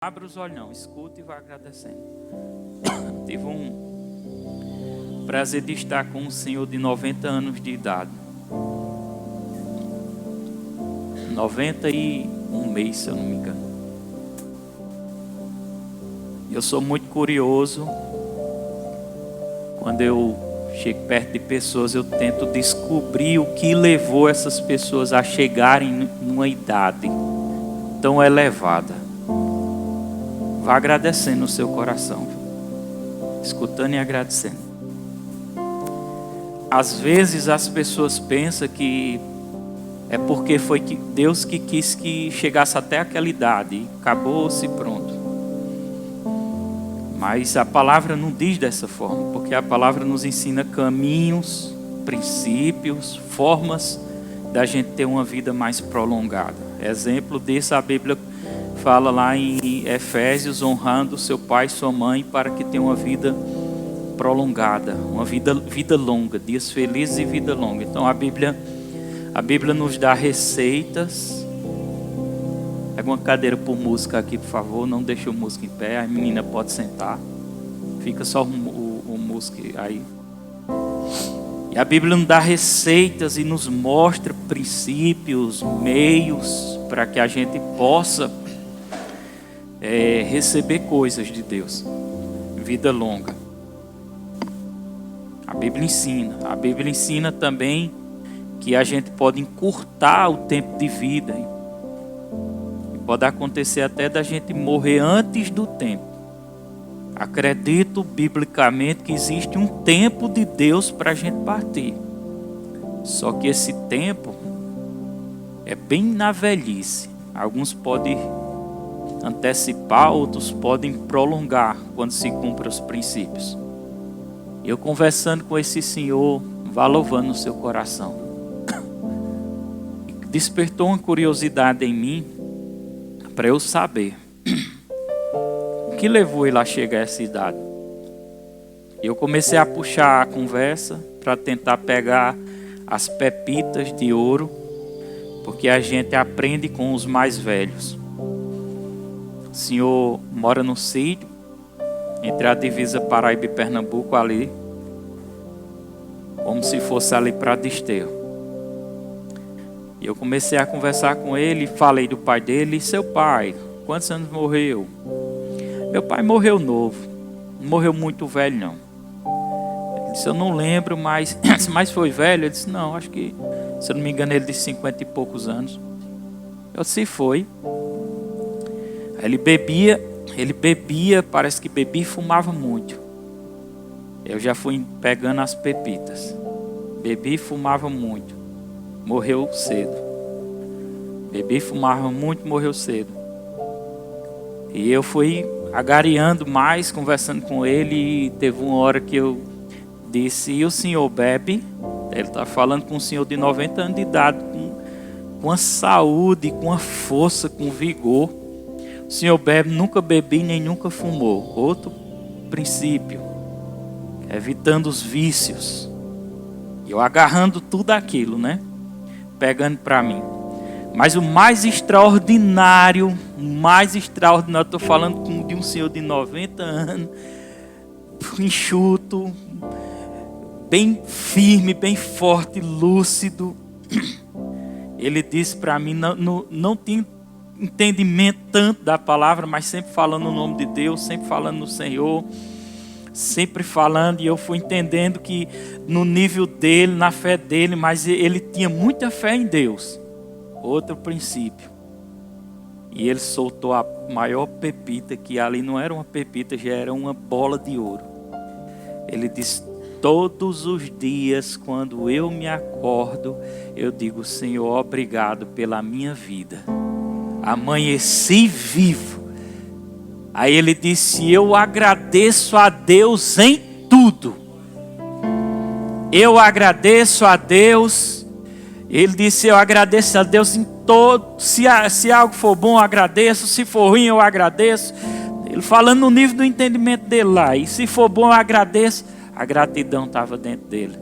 Abra os olhos não, escuta e vai agradecendo. Tive um prazer de estar com um senhor de 90 anos de idade. 91 meses, se eu não me engano. Eu sou muito curioso. Quando eu chego perto de pessoas, eu tento descobrir o que levou essas pessoas a chegarem numa idade tão elevada. Vá agradecendo no seu coração, escutando e agradecendo. Às vezes as pessoas pensam que é porque foi que Deus que quis que chegasse até aquela idade e acabou-se, pronto. Mas a palavra não diz dessa forma, porque a palavra nos ensina caminhos, princípios, formas da gente ter uma vida mais prolongada. Exemplo disso, a Bíblia fala lá em Efésios, honrando seu pai e sua mãe para que tenha uma vida prolongada, uma vida longa, dias felizes e vida longa. Então a Bíblia nos dá receitas. Pega uma cadeira por música aqui, por favor, não deixe o músico em pé, a menina pode sentar, fica só o músico aí. E a Bíblia nos dá receitas e nos mostra princípios, meios para que a gente possa receber coisas de Deus, vida longa. A Bíblia ensina também que a gente pode encurtar o tempo de vida. E pode acontecer até da gente morrer antes do tempo. Acredito biblicamente que existe um tempo de Deus para a gente partir. Só que esse tempo é bem na velhice. Alguns podem antecipar, outros podem prolongar quando se cumprem os princípios. Eu conversando com esse senhor, vá louvando no seu coração. Despertou uma curiosidade em mim para eu saber o que levou ele a chegar a essa idade. Eu comecei a puxar a conversa para tentar pegar as pepitas de ouro, porque a gente aprende com os mais velhos. O senhor mora no sítio, entre a divisa Paraíba e Pernambuco ali, como se fosse ali para Desterro. E eu comecei a conversar com ele, falei do pai dele. E seu pai, quantos anos morreu? Meu pai morreu novo, não morreu muito velho não. Ele disse, eu não lembro, mas foi velho? Ele disse, não, acho que, se eu não me engano, ele disse 50 e poucos anos. Eu disse, foi. Ele bebia, parece que bebia e fumava muito. Eu já fui pegando as pepitas. Bebia e fumava muito. Morreu cedo. Bebia e fumava muito, morreu cedo. E eu fui agariando mais, conversando com ele. E teve uma hora que eu disse, e o senhor bebe? Ele está falando com um senhor de 90 anos de idade, com a saúde, com a força, com vigor. O senhor bebe, nunca bebi nem nunca fumou. Outro princípio, evitando os vícios. Eu agarrando tudo aquilo, né? Pegando para mim. Mas o mais extraordinário, estou falando de um senhor de 90 anos, enxuto, bem firme, bem forte, lúcido. Ele disse para mim, não tinha entendimento tanto da palavra, mas sempre falando no nome de Deus, sempre falando no Senhor, sempre falando, e eu fui entendendo que no nível dele, na fé dele, mas ele tinha muita fé em Deus. Outro princípio. E ele soltou a maior pepita, que ali não era uma pepita, já era uma bola de ouro. Ele disse, todos os dias quando eu me acordo, eu digo, Senhor, obrigado pela minha vida. Amanheci vivo. Aí ele disse, eu agradeço a Deus em tudo. Eu agradeço a Deus. Ele disse, eu agradeço a Deus em todo. Se algo for bom, eu agradeço. Se for ruim, eu agradeço. Ele falando no nível do entendimento dele lá. E se for bom, eu agradeço. A gratidão estava dentro dele.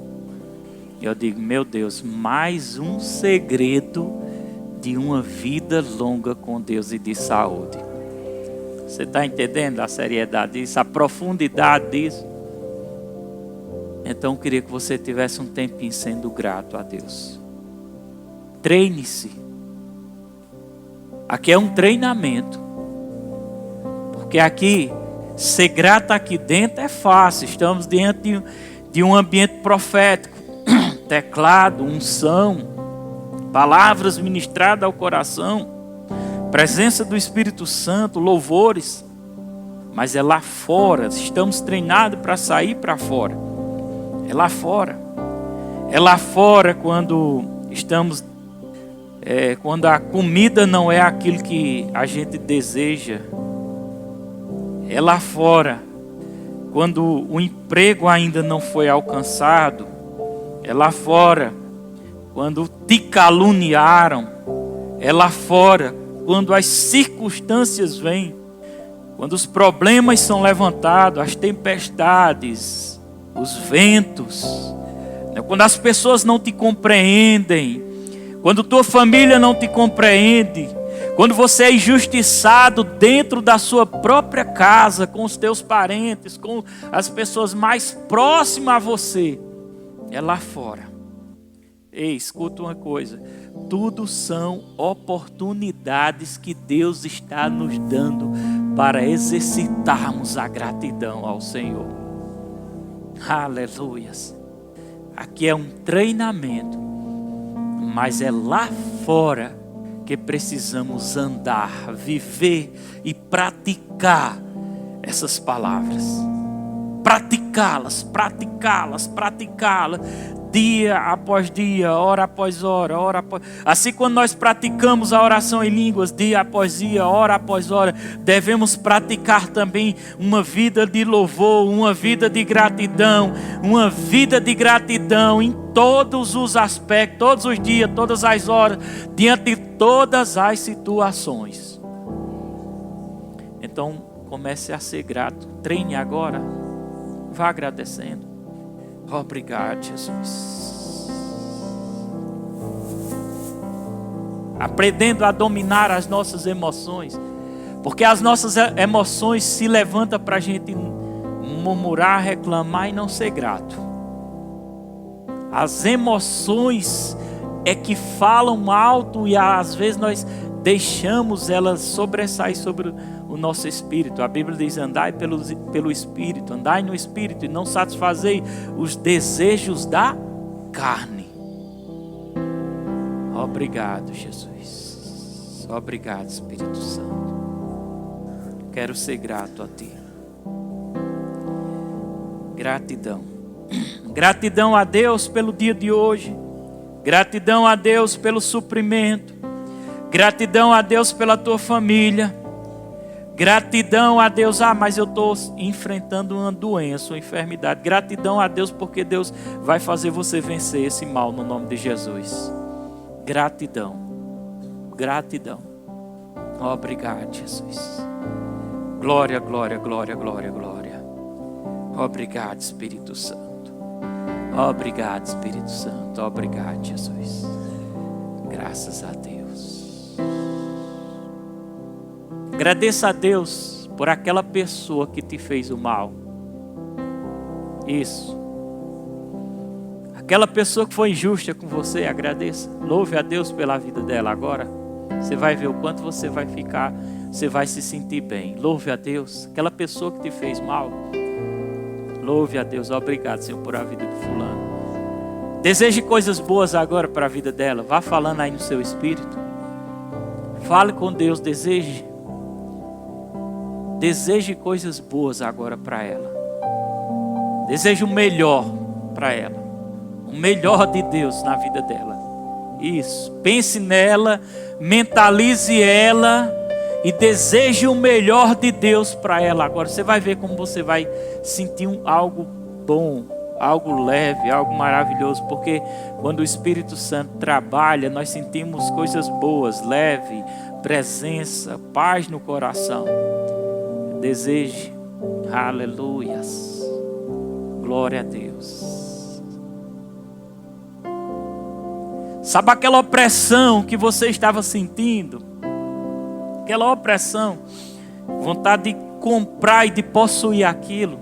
E eu digo, meu Deus, mais um segredo de uma vida longa com Deus e de saúde. Você está entendendo a seriedade disso, a profundidade disso? Então eu queria que você tivesse um tempinho sendo grato a Deus. Treine-se. Aqui é um treinamento. Porque aqui, ser grato aqui dentro é fácil. Estamos diante de um ambiente profético. Teclado, unção, palavras ministradas ao coração, presença do Espírito Santo, louvores. Mas é lá fora. Estamos treinados para sair para fora. É lá fora. É lá fora quando estamos... quando a comida não é aquilo que a gente deseja. É lá fora quando o emprego ainda não foi alcançado. É lá fora quando te caluniaram. É lá fora quando as circunstâncias vêm. Quando os problemas são levantados, as tempestades, os ventos. Quando as pessoas não te compreendem. Quando tua família não te compreende, quando você é injustiçado dentro da sua própria casa, com os teus parentes, com as pessoas mais próximas a você, é lá fora. Ei, escuta uma coisa, tudo são oportunidades que Deus está nos dando para exercitarmos a gratidão ao Senhor. Aleluias. Aqui é um treinamento. Mas é lá fora que precisamos andar, viver e praticar essas palavras. Praticá-las. Dia após dia, hora após hora, hora após... Assim, quando nós praticamos a oração em línguas, dia após dia, hora após hora, devemos praticar também uma vida de louvor, uma vida de gratidão em todos os aspectos, todos os dias, todas as horas, diante de todas as situações. Então, comece a ser grato, treine agora, vá agradecendo. Obrigado, Jesus. Aprendendo a dominar as nossas emoções. Porque as nossas emoções se levantam para a gente murmurar, reclamar e não ser grato. As emoções é que falam alto e às vezes nós deixamos elas sobressair sobre o nosso espírito. A Bíblia diz: andai pelo espírito, andai no espírito e não satisfazei os desejos da carne. Obrigado, Jesus. Obrigado, Espírito Santo. Quero ser grato a Ti. Gratidão. Gratidão a Deus pelo dia de hoje. Gratidão a Deus pelo suprimento. Gratidão a Deus pela tua família. Gratidão a Deus. Mas eu estou enfrentando uma doença, uma enfermidade. Gratidão a Deus porque Deus vai fazer você vencer esse mal no nome de Jesus. Gratidão. Gratidão. Obrigado, Jesus. Glória, glória, glória, glória, glória. Obrigado, Espírito Santo. Obrigado, Espírito Santo. Obrigado, Jesus. Graças a Deus. Agradeça a Deus por aquela pessoa que te fez o mal. Isso. Aquela pessoa que foi injusta com você, agradeça. Louve a Deus pela vida dela agora. Você vai ver o quanto você vai ficar, você vai se sentir bem. Louve a Deus. Aquela pessoa que te fez mal. Louve a Deus. Obrigado, Senhor, por a vida de fulano. Deseje coisas boas agora para a vida dela. Vá falando aí no seu espírito. Fale com Deus. Deseje coisas boas agora para ela. Deseje o melhor para ela. O melhor de Deus na vida dela. Isso. Pense nela, mentalize ela e deseje o melhor de Deus para ela agora. Você vai ver como você vai sentir algo bom, algo leve, algo maravilhoso. Porque quando o Espírito Santo trabalha, nós sentimos coisas boas, leve, presença, paz no coração. Deseje. Aleluias. Glória a Deus. Sabe aquela opressão que você estava sentindo? Aquela opressão vontade de comprar e de possuir aquilo,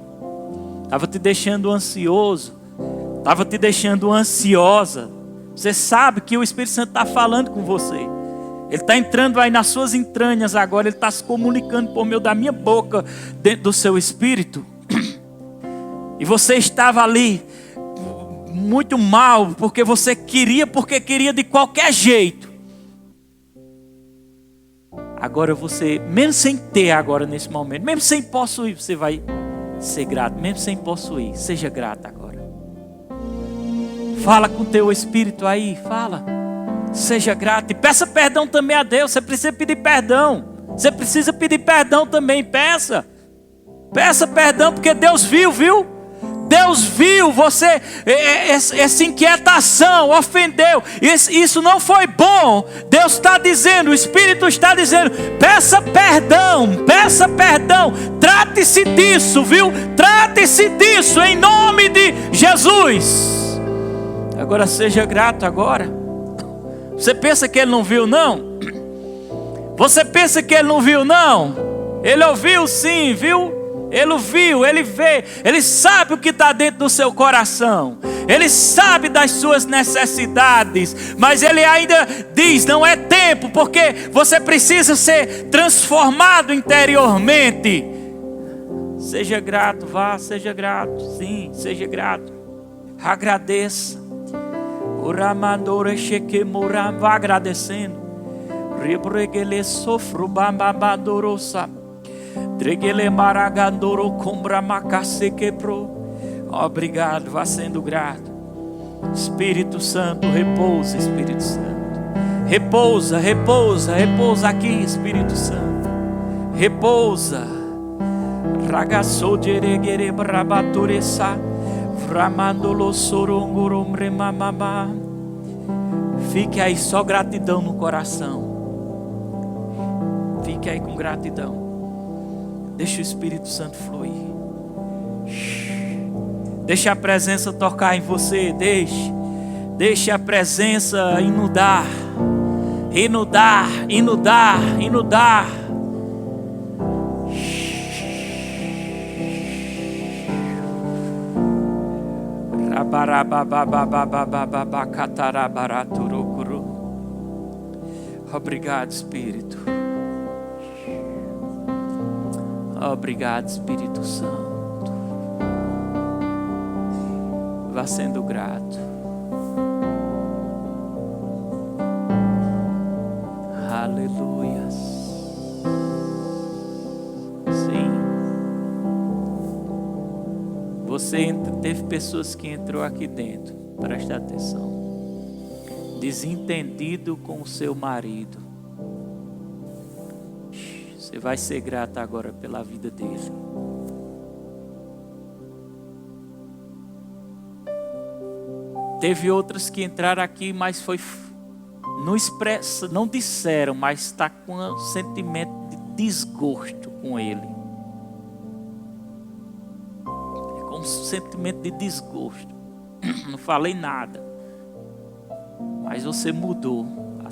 estava te deixando ansioso, estava te deixando ansiosa. Você sabe que o Espírito Santo está falando com você. Ele está entrando aí nas suas entranhas agora. Ele está se comunicando por meio da minha boca, dentro do seu espírito. E você estava ali muito mal, porque queria de qualquer jeito. Agora você, mesmo sem ter agora nesse momento, mesmo sem possuir, você vai ser grato. Mesmo sem possuir, seja grato agora. Fala com o teu espírito aí, fala. Seja grato e peça perdão também a Deus. Você precisa pedir perdão. Você precisa pedir perdão também, peça. Peça perdão, porque Deus viu? Deus viu você, essa inquietação, ofendeu, isso não foi bom. Deus está dizendo, o Espírito está dizendo, peça perdão, trate-se disso, viu? Trate-se disso, em nome de Jesus. Agora seja grato agora. Você pensa que Ele não viu, não? Você pensa que Ele não viu, não? Ele ouviu sim, viu? Ele viu, Ele vê, Ele sabe o que está dentro do seu coração, Ele sabe das suas necessidades, mas Ele ainda diz, não é tempo, porque você precisa ser transformado interiormente. Seja grato, seja grato, sim, seja grato, agradeça, vá agradecendo, obrigado, vá sendo grato. Espírito Santo, repousa, Espírito Santo. Repousa aqui, Espírito Santo. Repousa. Ragaçou de eregere brabaturessa. Vramandolo sorongorom remamamá. Fique aí, só gratidão no coração. Fique aí com gratidão. Deixa o Espírito Santo fluir. Deixa a presença tocar em você. Deixa a presença inundar. Obrigado, Espírito. Obrigado, Espírito Santo. Vá sendo grato. Aleluias. Sim. Teve pessoas que entrou aqui dentro. Presta atenção. Desentendido com o seu marido. Você vai ser grato agora pela vida dele. Teve outras que entraram aqui, mas não disseram, mas está com um sentimento de desgosto com ele. Com um sentimento de desgosto. Não falei nada. Mas você mudou a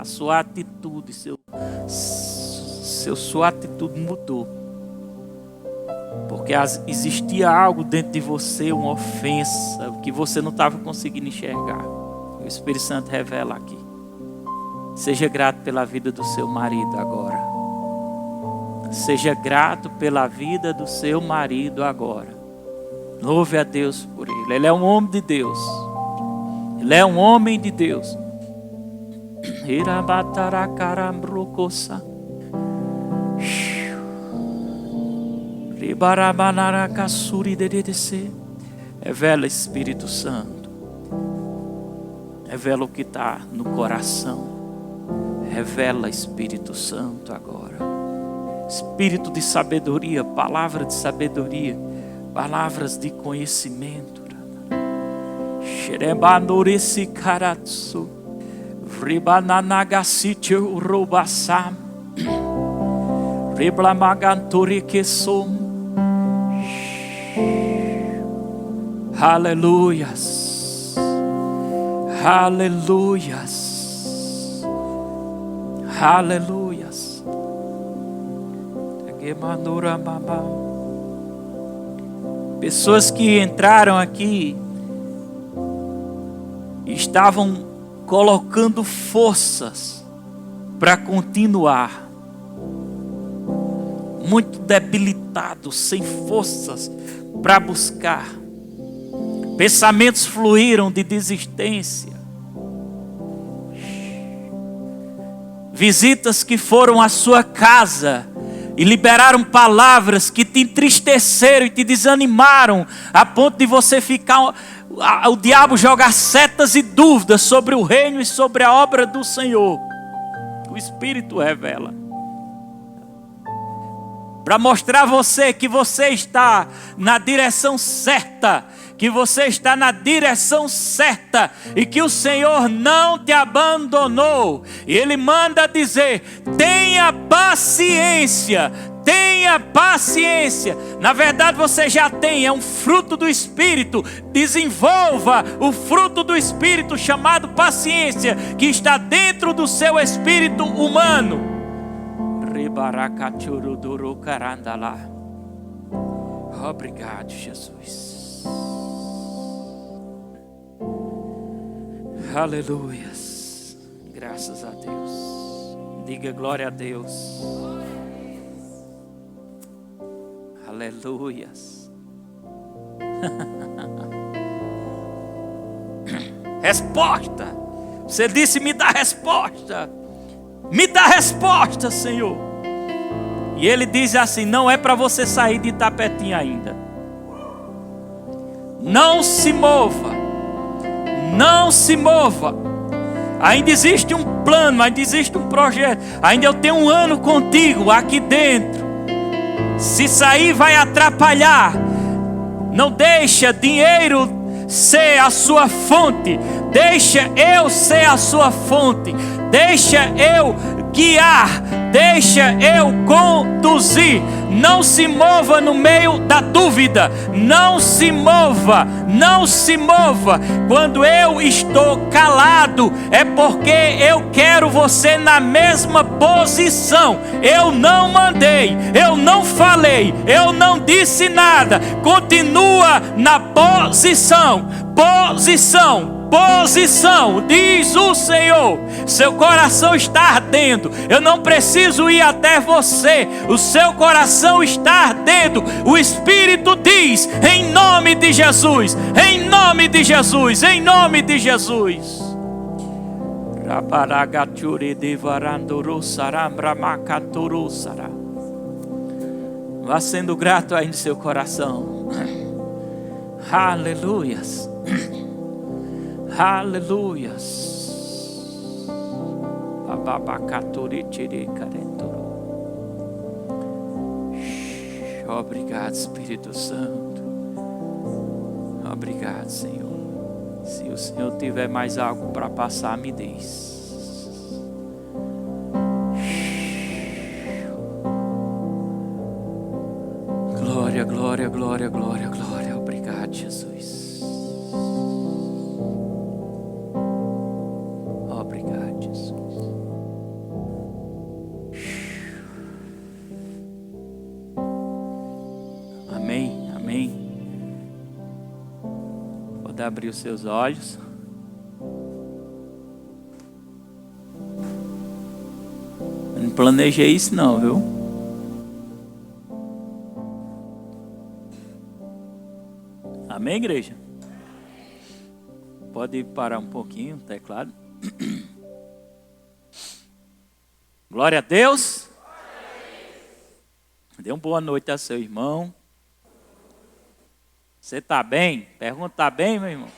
sua atitude, sua atitude mudou, porque existia algo dentro de você, uma ofensa que você não estava conseguindo enxergar. O Espírito Santo revela aqui. Seja grato pela vida do seu marido agora. Seja grato pela vida do seu marido agora. Louve a Deus por ele. Ele é um homem de Deus. Ele é um homem de Deus. Revela, Espírito Santo. Revela o que está no coração. Revela, Espírito Santo, agora. Espírito de sabedoria, palavra de sabedoria, palavras de conhecimento. Xerebanurisi karatsu, vribananagasite urobasam, riblamaganturi kesom. Aleluias, aleluias, aleluias. Pessoas que entraram aqui e estavam colocando forças para continuar, muito debilitados, sem forças para buscar. Pensamentos fluíram de desistência. Visitas que foram à sua casa e liberaram palavras que te entristeceram e te desanimaram, a ponto de você ficar, o diabo jogar setas e dúvidas sobre o reino e sobre a obra do Senhor. O Espírito revela, para mostrar a você que você está na direção certa, que você está na direção certa e que o Senhor não te abandonou. E Ele manda dizer: tenha paciência, tenha paciência. Na verdade você já tem, é um fruto do Espírito. Desenvolva o fruto do Espírito chamado paciência, que está dentro do seu espírito humano. Obrigado, Jesus. Aleluias. Graças a Deus. Diga glória a Deus. Aleluias. Resposta. Você disse: me dá resposta. Me dá resposta, Senhor. E Ele diz assim: não é para você sair de Itapetinga ainda. Não se mova. Não se mova. Ainda existe um plano, ainda existe um projeto. Ainda eu tenho um ano contigo aqui dentro. Se sair vai atrapalhar. Não deixa dinheiro ser a sua fonte. Deixa eu ser a sua fonte. Deixa eu guiar. Deixa eu conduzir. Não se mova no meio da dúvida. Não se mova. Não se mova. Quando eu estou calado, é porque eu quero você na mesma posição. Eu não mandei, eu não falei, eu não disse nada. Continua na posição. Posição, diz o Senhor. Seu coração está ardendo. Eu não preciso ir até você. O seu coração está ardendo. O Espírito diz: em nome de Jesus, em nome de Jesus, em nome de Jesus. Vá sendo grato aí no seu coração. Aleluias. Aleluias. Obrigado, Espírito Santo. Obrigado, Senhor. Se o Senhor tiver mais algo para passar, me diz. Glória, glória, glória, glória, glória. Obrigado, Jesus. Abrir os seus olhos. Eu não planejei isso não, viu? Amém, igreja? Pode parar um pouquinho o teclado. Glória a Deus. Dê uma boa noite a seu irmão. Você está bem? Pergunta: está bem, meu irmão?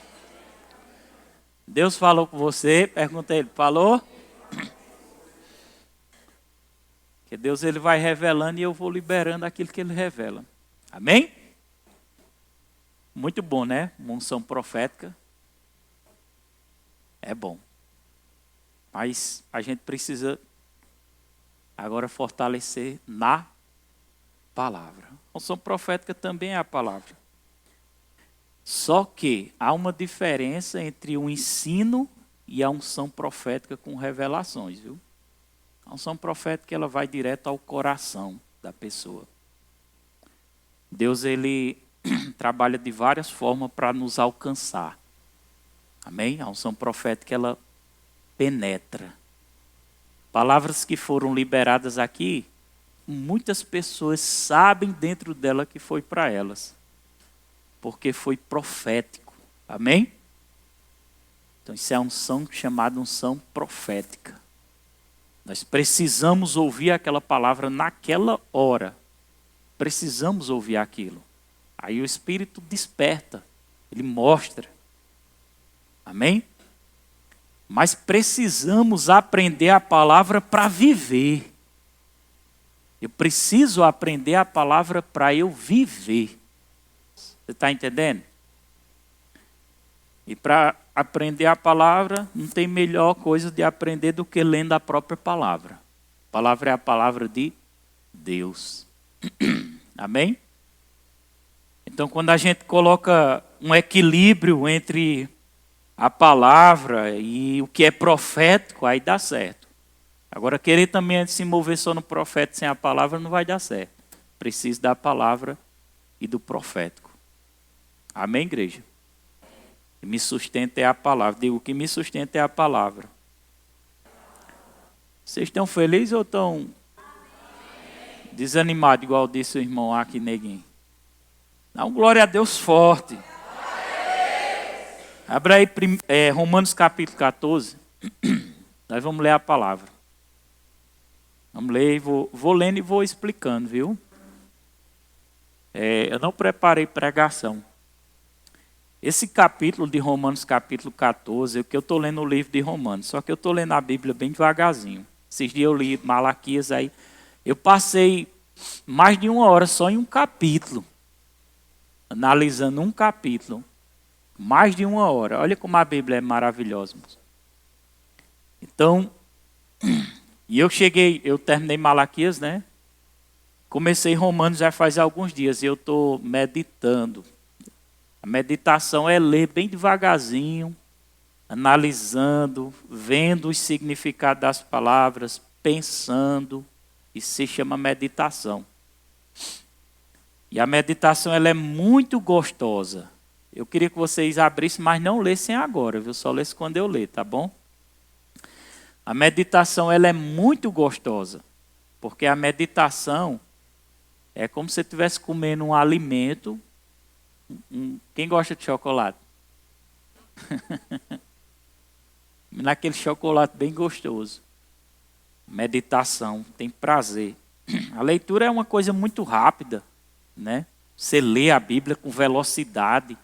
Deus falou com você? Pergunta a ele: falou? Que Deus ele vai revelando e eu vou liberando aquilo que ele revela. Amém? Muito bom, né? Uma unção profética. É bom. Mas a gente precisa agora fortalecer na palavra. A unção profética também é a palavra. Só que há uma diferença entre o ensino e a unção profética com revelações, viu? A unção profética ela vai direto ao coração. da pessoa. Deus, ele trabalha de várias formas para nos alcançar. Amém? A unção profética, ela penetra. Palavras que foram liberadas aqui, muitas pessoas sabem dentro dela que foi para elas. Porque foi profético. Amém? Então isso é a unção chamada unção profética. Nós precisamos ouvir aquela palavra naquela hora. Precisamos ouvir aquilo. Aí o Espírito desperta, ele mostra. Amém? Mas precisamos aprender a palavra para viver. Eu preciso aprender a palavra para eu viver. Você está entendendo? E para aprender a palavra, não tem melhor coisa de aprender do que lendo a própria palavra. A palavra é a palavra de Deus. Amém? Então, quando a gente coloca um equilíbrio entre a palavra e o que é profético, aí dá certo. Agora, querer também se mover só no profeta sem a palavra não vai dar certo. Precisa da palavra e do profético. Amém, igreja? O que me sustenta é a palavra. Digo, o que me sustenta é a palavra. Vocês estão felizes ou estão desanimados, igual disse o irmão aqui, neguinho? Dá um glória a Deus forte. Abra aí Romanos capítulo 14. Nós vamos ler a palavra. Vamos ler, vou lendo e vou explicando, viu? Eu não preparei pregação. Esse capítulo de Romanos, capítulo 14, é o que eu estou lendo o livro de Romanos. Só que eu estou lendo a Bíblia bem devagarzinho. Esses dias eu li Malaquias aí. Eu passei mais de 1 hora só em um capítulo. Analisando um capítulo. Mais de 1 hora. Olha como a Bíblia é maravilhosa. Então, e eu terminei Malaquias, né? Comecei Romanos já faz alguns dias e eu estou meditando. A meditação é ler bem devagarzinho, analisando, vendo o significado das palavras, pensando. Isso se chama meditação. E a meditação ela é muito gostosa. Eu queria que vocês abrissem, mas não lessem agora, viu? Só lessem quando eu ler, tá bom? A meditação ela é muito gostosa, porque a meditação é como se você estivesse comendo um alimento. Quem gosta de chocolate? Naquele chocolate bem gostoso. Meditação, tem prazer. A leitura é uma coisa muito rápida, né? Você lê a Bíblia com velocidade.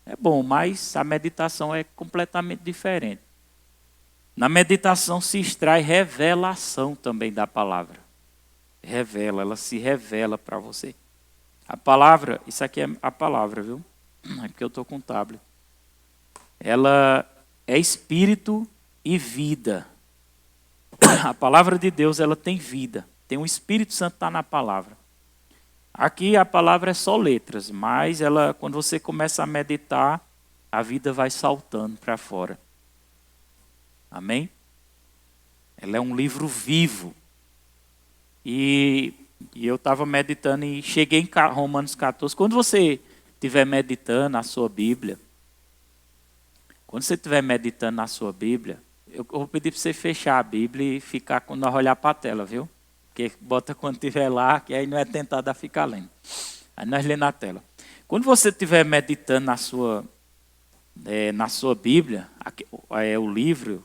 É bom, mas a meditação é completamente diferente. Na meditação se extrai revelação também da palavra. Ela se revela para você. A palavra, isso aqui é a palavra, viu? É porque eu estou com o tablet. Ela é espírito e vida. A palavra de Deus, ela tem vida. Tem o Espírito Santo está na palavra. Aqui a palavra é só letras, mas ela, quando você começa a meditar, a vida vai saltando para fora. Amém? Ela é um livro vivo. E eu estava meditando e cheguei em Romanos 14. Quando você estiver meditando na sua Bíblia, eu vou pedir para você fechar a Bíblia e ficar quando nós olhar para a tela, viu? Porque bota quando estiver lá, que aí não é tentado a ficar lendo. Aí nós lemos na tela. Quando você estiver meditando na sua Bíblia, o livro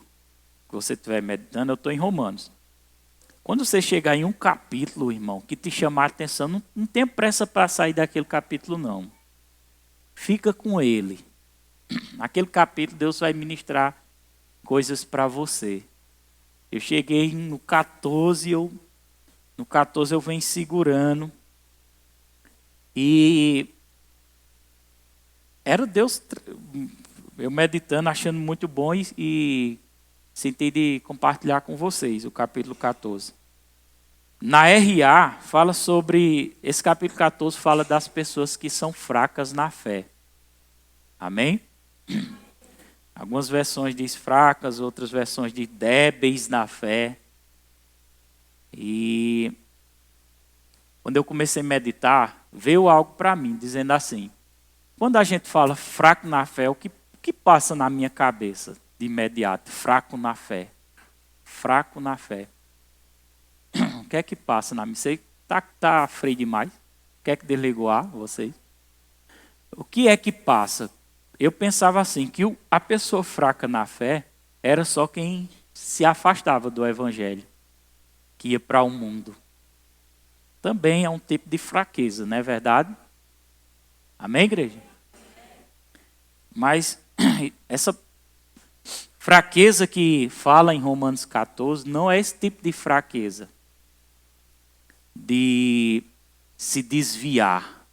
que você estiver meditando, eu estou em Romanos. Quando você chegar em um capítulo, irmão, que te chamar a atenção, não tenha pressa para sair daquele capítulo, não. Fica com ele. Naquele capítulo, Deus vai ministrar coisas para você. Eu cheguei no 14, no 14 eu venho segurando. E era Deus, eu meditando, achando muito bom e senti de compartilhar com vocês o capítulo 14. Na RA, fala sobre, esse capítulo 14 fala das pessoas que são fracas na fé. Amém? Algumas versões diz fracas, outras versões diz débeis na fé. E quando eu comecei a meditar, veio algo para mim, dizendo assim, quando a gente fala fraco na fé, o que passa na minha cabeça de imediato? Fraco na fé. Fraco na fé. O que é que passa na minha? Você tá frio demais? Quer que desligou ar, vocês? O que é que passa? Eu pensava assim, que a pessoa fraca na fé era só quem se afastava do evangelho, que ia para o mundo. Também é um tipo de fraqueza, não é verdade? Amém, igreja? Mas essa fraqueza que fala em Romanos 14 não é esse tipo de fraqueza de se desviar,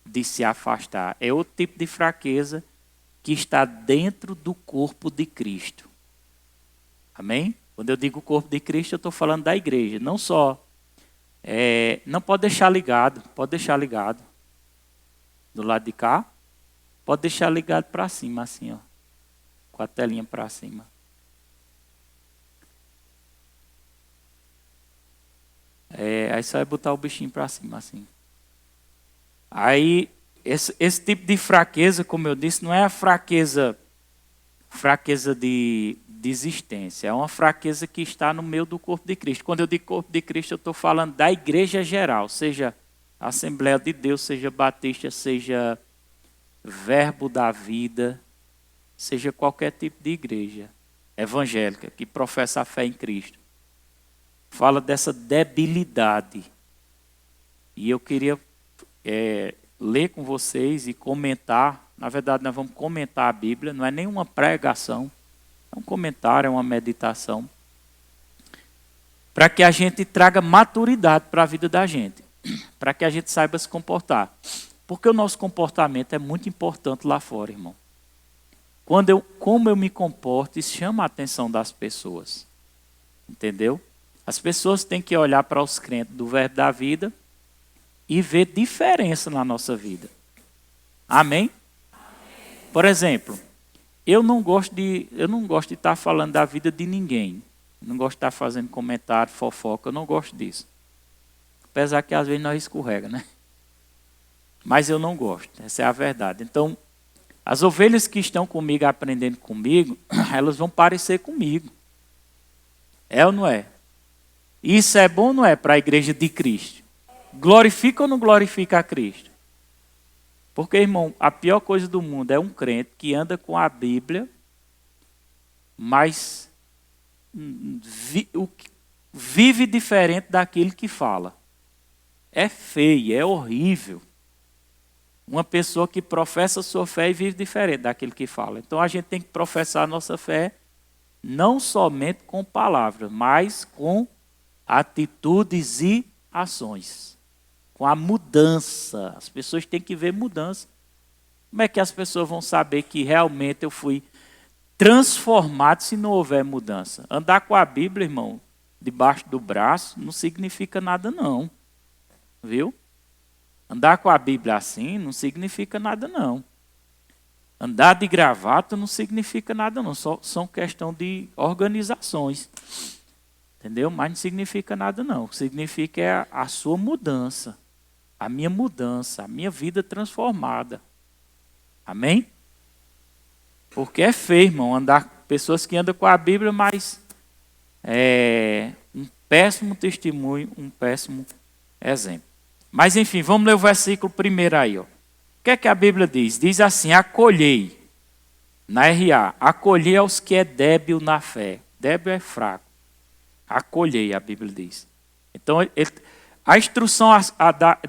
de se afastar. É outro tipo de fraqueza que está dentro do corpo de Cristo. Amém? Quando eu digo corpo de Cristo, eu estou falando da igreja. Não só. Não pode deixar ligado. Pode deixar ligado. Do lado de cá. Pode deixar ligado para cima, assim, ó. Com a telinha para cima. Aí só vai botar o bichinho para cima, assim. Aí, esse tipo de fraqueza, como eu disse, não é a fraqueza de existência. É uma fraqueza que está no meio do corpo de Cristo. Quando eu digo corpo de Cristo, eu estou falando da igreja geral. Seja Assembleia de Deus, seja Batista, seja Verbo da Vida, seja qualquer tipo de igreja evangélica que professa a fé em Cristo. Fala dessa debilidade. E eu queria ler com vocês e comentar. Na verdade, nós vamos comentar a Bíblia. Não é nenhuma pregação. É um comentário, é uma meditação. Para que a gente traga maturidade para a vida da gente. Para que a gente saiba se comportar. Porque o nosso comportamento é muito importante lá fora, irmão. Como eu me comporto, isso chama a atenção das pessoas. Entendeu? As pessoas têm que olhar para os crentes do Verbo da Vida e ver diferença na nossa vida. Amém? Por exemplo, eu não gosto de estar falando da vida de ninguém. Eu não gosto de estar fazendo comentário, fofoca, eu não gosto disso. Apesar que às vezes nós escorrega, né? Mas eu não gosto, essa é a verdade. Então, as ovelhas que estão comigo, aprendendo comigo, elas vão parecer comigo. É ou não é? Isso é bom ou não é para a igreja de Cristo? Glorifica ou não glorifica a Cristo? Porque, irmão, a pior coisa do mundo é um crente que anda com a Bíblia, mas vive diferente daquilo que fala. É feio, é horrível. Uma pessoa que professa a sua fé e vive diferente daquilo que fala. Então a gente tem que professar a nossa fé não somente com palavras, mas com atitudes e ações. Com a mudança. As pessoas têm que ver mudança. Como é que as pessoas vão saber que realmente eu fui transformado se não houver mudança? Andar com a Bíblia, irmão, debaixo do braço, não significa nada não. Viu? Andar com a Bíblia assim não significa nada não. Andar de gravata não significa nada não. São questão de organizações. Entendeu? Mas não significa nada não. O que significa é a sua mudança. A minha mudança. A minha vida transformada. Amém? Porque é feio, irmão, pessoas que andam com a Bíblia, mas é um péssimo testemunho, um péssimo exemplo. Mas enfim, vamos ler o versículo primeiro aí. Ó. O que é que a Bíblia diz? Diz assim, acolhei, na RA, acolhei aos que é débil na fé. Débil é fraco. Acolhei, a Bíblia diz. Então, a instrução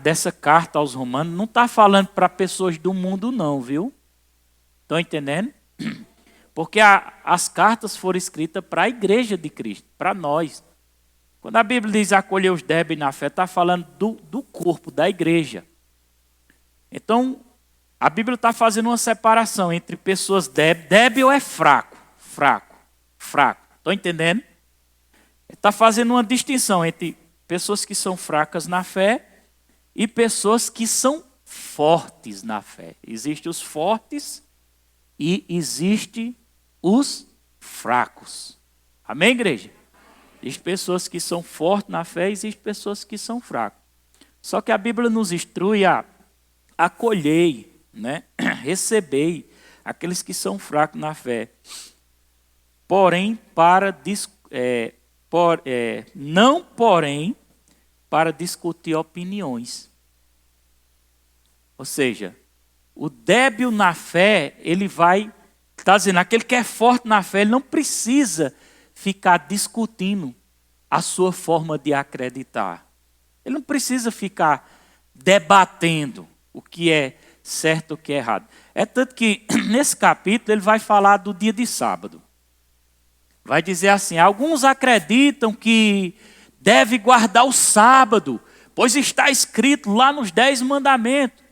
dessa carta aos romanos não está falando para pessoas do mundo não, viu? Estão entendendo? Porque as cartas foram escritas para a igreja de Cristo, para nós. Quando a Bíblia diz acolher os débeis na fé, está falando do corpo, da igreja. Então, a Bíblia está fazendo uma separação entre pessoas débeis. Débil é fraco, fraco, fraco. Estão entendendo? Está fazendo uma distinção entre pessoas que são fracas na fé e pessoas que são fortes na fé. Existem os fortes e existem os fracos. Amém, igreja? Existem pessoas que são fortes na fé e existem pessoas que são fracas. Só que a Bíblia nos instrui a acolher, né? Receber aqueles que são fracos na fé. Porém, não porém para discutir opiniões. Ou seja, o débil na fé, ele vai, está dizendo, aquele que é forte na fé, ele não precisa ficar discutindo a sua forma de acreditar. Ele não precisa ficar debatendo o que é certo e o que é errado. É tanto que nesse capítulo ele vai falar do dia de sábado. Vai dizer assim, alguns acreditam que deve guardar o sábado, pois está escrito lá nos 10 mandamentos.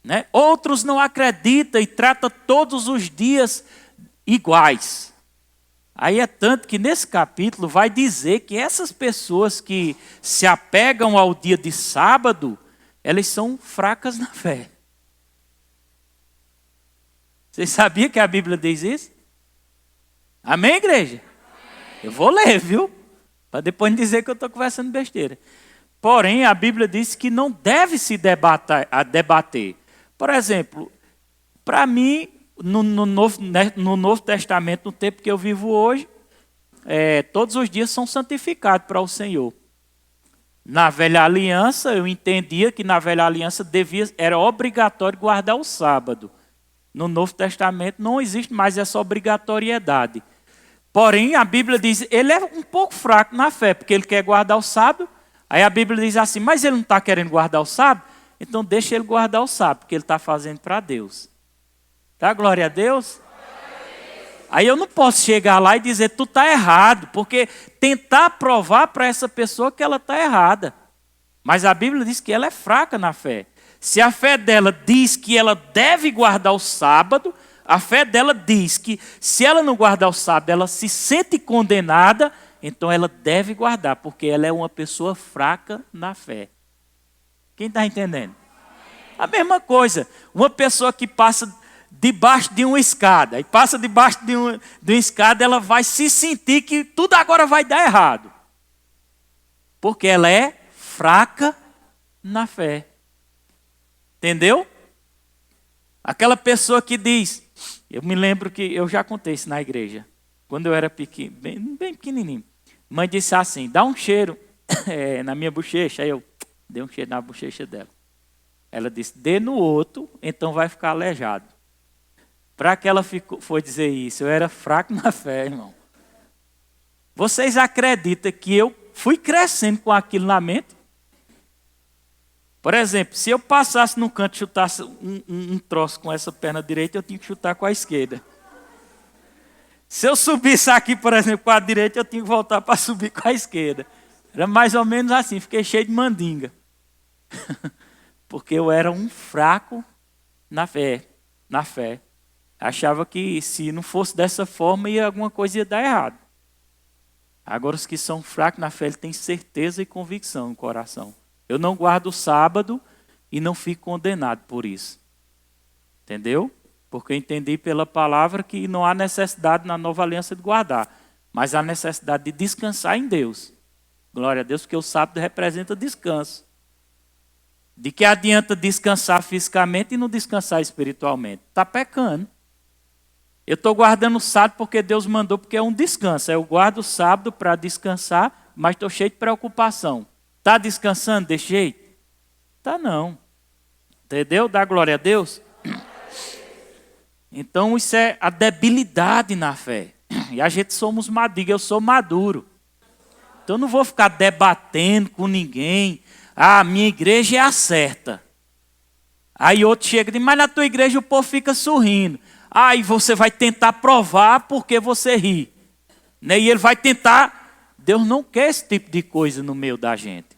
Né? Outros não acreditam e tratam todos os dias iguais. Aí é tanto que nesse capítulo vai dizer que essas pessoas que se apegam ao dia de sábado, elas são fracas na fé. Vocês sabiam que a Bíblia diz isso? Amém, igreja? Eu vou ler, viu? Para depois não dizer que eu estou conversando besteira. Porém, a Bíblia diz que não deve se debater. Por exemplo, para mim, no Novo Testamento, no tempo que eu vivo hoje, todos os dias são santificados para o Senhor. Na Velha Aliança, eu entendia que na Velha Aliança era obrigatório guardar o sábado. No Novo Testamento não existe mais essa obrigatoriedade. Porém, a Bíblia diz, ele é um pouco fraco na fé, porque ele quer guardar o sábado. Aí a Bíblia diz assim, mas ele não está querendo guardar o sábado? Então deixa ele guardar o sábado, porque ele está fazendo para Deus. Tá, glória a Deus? Aí eu não posso chegar lá e dizer, tu está errado, porque tentar provar para essa pessoa que ela está errada. Mas a Bíblia diz que ela é fraca na fé. Se a fé dela diz que ela deve guardar o sábado, a fé dela diz que se ela não guardar o sábado, ela se sente condenada, então ela deve guardar, porque ela é uma pessoa fraca na fé. Quem está entendendo? A mesma coisa, uma pessoa que passa debaixo de uma escada, e passa debaixo de uma escada, ela vai se sentir que tudo agora vai dar errado. Porque ela é fraca na fé. Entendeu? Aquela pessoa que diz, eu me lembro que eu já contei isso na igreja, quando eu era pequeno, bem pequenininho. Mãe disse assim, dá um cheiro na minha bochecha, aí eu dei um cheiro na bochecha dela. Ela disse, dê no outro, então vai ficar aleijado. Para que ela foi dizer isso, eu era fraco na fé, irmão. Vocês acreditam que eu fui crescendo com aquilo na mente? Por exemplo, se eu passasse no canto e chutasse um troço com essa perna direita, eu tinha que chutar com a esquerda. Se eu subisse aqui, por exemplo, com a direita, eu tinha que voltar para subir com a esquerda. Era mais ou menos assim, fiquei cheio de mandinga. Porque eu era um fraco na fé. Achava que se não fosse dessa forma, alguma coisa ia dar errado. Agora os que são fracos na fé, eles têm certeza e convicção no coração. Eu não guardo o sábado e não fico condenado por isso. Entendeu? Porque eu entendi pela palavra que não há necessidade na nova aliança de guardar, mas há necessidade de descansar em Deus. Glória a Deus, porque o sábado representa descanso. De que adianta descansar fisicamente e não descansar espiritualmente? Está pecando. Eu estou guardando o sábado porque Deus mandou, porque é um descanso. Eu guardo o sábado para descansar, mas estou cheio de preocupação. Está descansando desse jeito? Está não. Entendeu? Dá glória a Deus. Então isso é a debilidade na fé. E a gente somos maduros, eu sou maduro. Então eu não vou ficar debatendo com ninguém. Ah, minha igreja é a certa. Aí outro chega e diz, mas na tua igreja o povo fica sorrindo. Aí você vai tentar provar porque você ri. Né? E ele vai tentar. Deus não quer esse tipo de coisa no meio da gente.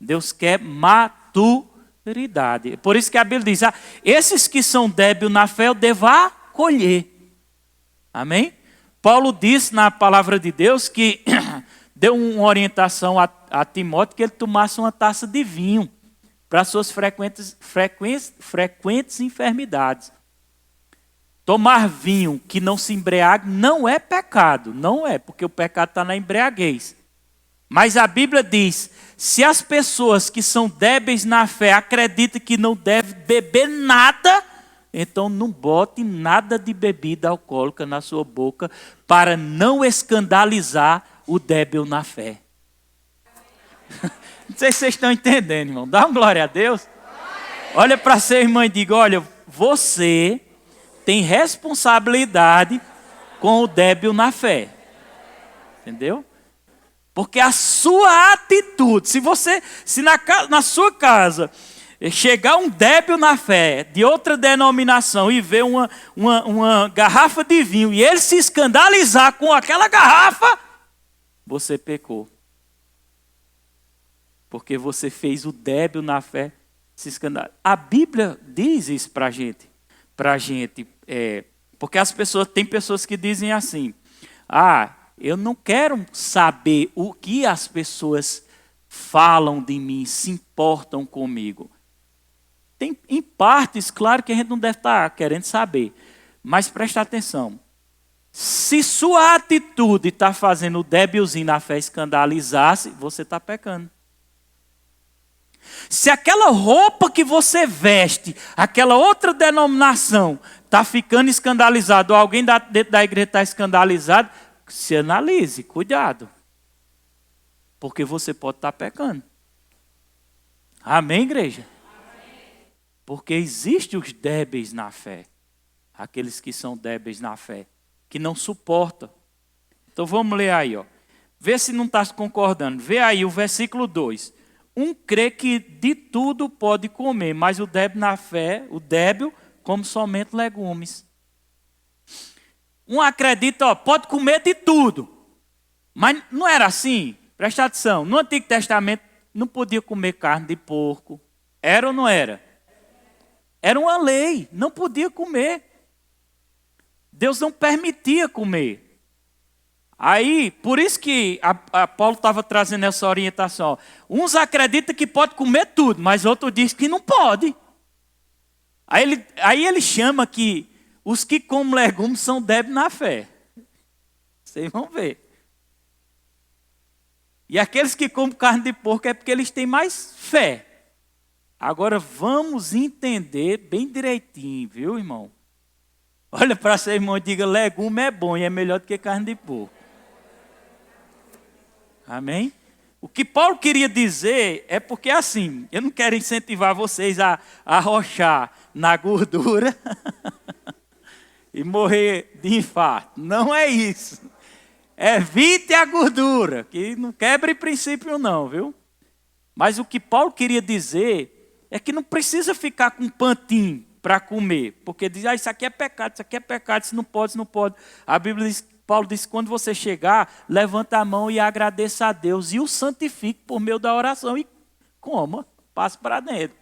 Deus quer maturidade. Por isso que a Bíblia diz, esses que são débeis na fé eu devo acolher. Amém? Paulo disse na palavra de Deus que deu uma orientação a Timóteo que ele tomasse uma taça de vinho para suas frequentes enfermidades. Tomar vinho que não se embriague não é pecado. Não é, porque o pecado está na embriaguez. Mas a Bíblia diz, se as pessoas que são débeis na fé acreditam que não devem beber nada, então não bote nada de bebida alcoólica na sua boca para não escandalizar o débil na fé. Não sei se vocês estão entendendo, irmão. Dá uma glória a Deus. Olha para seu irmão e diga, olha, você tem responsabilidade com o débil na fé. Entendeu? Porque a sua atitude, se na sua casa chegar um débil na fé de outra denominação e ver uma garrafa de vinho e ele se escandalizar com aquela garrafa, você pecou. Porque você fez o débil na fé se escandalizar. A Bíblia diz isso para a gente. Porque tem pessoas que dizem assim, eu não quero saber o que as pessoas falam de mim, se importam comigo. Em partes, claro que a gente não deve estar querendo saber. Mas presta atenção. Se sua atitude está fazendo o débilzinho na fé escandalizar-se, você está pecando. Se aquela roupa que você veste, aquela outra denominação, está ficando escandalizado, ou alguém dentro da igreja está escandalizado, se analise, cuidado. Porque você pode estar pecando. Amém, igreja? Amém. Porque existem os débeis na fé. Aqueles que são débeis na fé. Que não suportam. Então vamos ler aí, ó. Vê se não está concordando. Vê aí o versículo 2. Um crê que de tudo pode comer, mas o débil na fé, o débil, come somente legumes. Um acredita, pode comer de tudo. Mas não era assim. Presta atenção. No Antigo Testamento não podia comer carne de porco. Era ou não era? Era uma lei. Não podia comer. Deus não permitia comer. Aí, por isso que Paulo estava trazendo essa orientação. Uns acreditam que pode comer tudo, mas outros dizem que não pode. Aí ele chama que os que comem legumes são débeis na fé. Vocês vão ver. E aqueles que comem carne de porco é porque eles têm mais fé. Agora vamos entender bem direitinho, viu, irmão? Olha para seu irmão e diga, legume é bom e é melhor do que carne de porco. Amém? O que Paulo queria dizer é porque assim, eu não quero incentivar vocês a arrochar na gordura e morrer de infarto. Não é isso. Evite a gordura, que não quebre princípio não, viu? Mas o que Paulo queria dizer é que não precisa ficar com pantinho para comer. Porque diz, isso aqui é pecado, isso não pode, isso não pode. A Bíblia diz, Paulo diz, quando você chegar, levanta a mão e agradeça a Deus e o santifique por meio da oração e coma, passe para dentro.